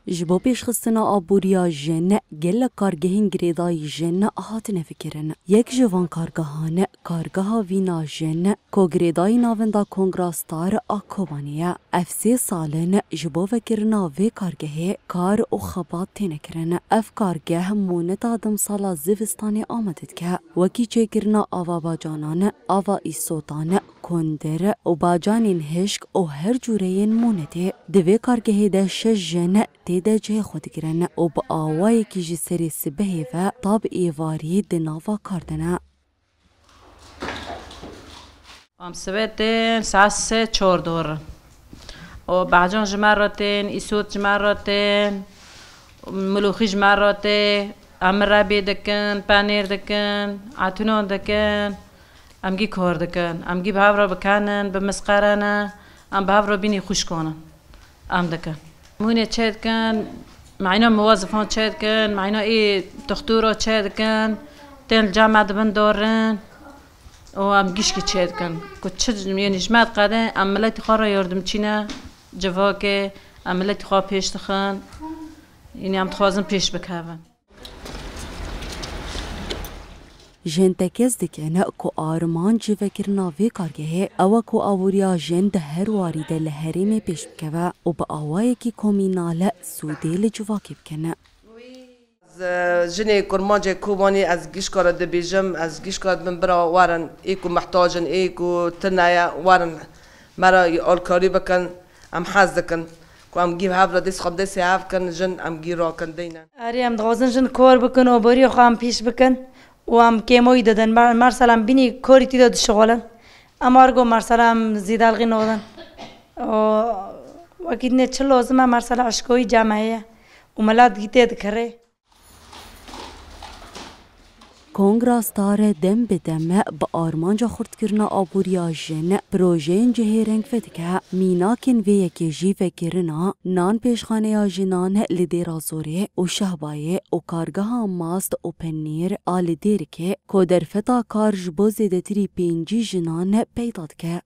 جبو پیشخستنا آبوریا جن گل کارگهین گریدای جن هاتنه فکرن. یک جوان کارگهان کارگها وینا جن کو گریدای ناوندا کنگراستار آکوبانیه. افسی سالن جبو فکرنا وی کارگه کار و خبات تینکرن. اف کارگه مونت آدم سالا زیوستانی آمدد که وکی چکرنا آوا باجانان آوا ایسوتان کندر و باجانین هشک و هر جورین مونته دوی کارگه ده شش جن تیده جه خود گرن و با آوای کی جسری سبهی و طاب ایواری دناوا کردنه. سبتين ساسة چوردور و بعجان جمرتين إسود جمرتين ملوخي جمرتين أمرابي دكان بانير دكان عتونون دكان أمجي كور دكان أمجي بهافرو بكانن بمسقرنا أم بهافرو بيني خوش كونن أم دكان مهنة تشاد كان معنا موظفان تشاد كان معنا إيه دكتورة تشاد كان تين الجامعة دبندورن و ام گیش که چید کن که چه یعنی جماعت قاده عملیاتی خارا یاردم چینه جوا که عملیاتی خواه پیش تخن یعنی هم تخوازم پیش بکاون جن تکز دکنه که آرمان جوه کرنا وی کارگه او که آوریا جن ده هر وارده لحریم پیش بکوه و با آوای که کومینال سودیل جواکی بکنه. جني كرمانجة كوباني از جيش كارد بيجم از جيش كارد من برا وارن إيكو محتاجن إيكو تنايا وارن مرا الكاري بكن أم حازكن كو أم جيب هافلا ديس خب ديس هاف كن جن أم جيرا كن دينا أري أم دغازن جن كور بكن وبري خام بيش بكن وأم كيمو يددن مرسلام بيني كوري تيدد شغلا أم أرجو مرسلام زيدال غي نودن وأكيد نتشلو زما مرسل عشقوي جامعية وملاد جيتي ذكري کنگراستار دم به دم با آرمانجا خورد کرنا آبوریا جن پروژین جهه رنگ فتکه میناکن وی یکی جیوه کرنا نان پیشخانه یا جنان لدیرا زوره و شهبایه و کارگاه ماست و پنیر آل دیر که کودر فتا کار جبو زیده تری پینجی جنان پیداد که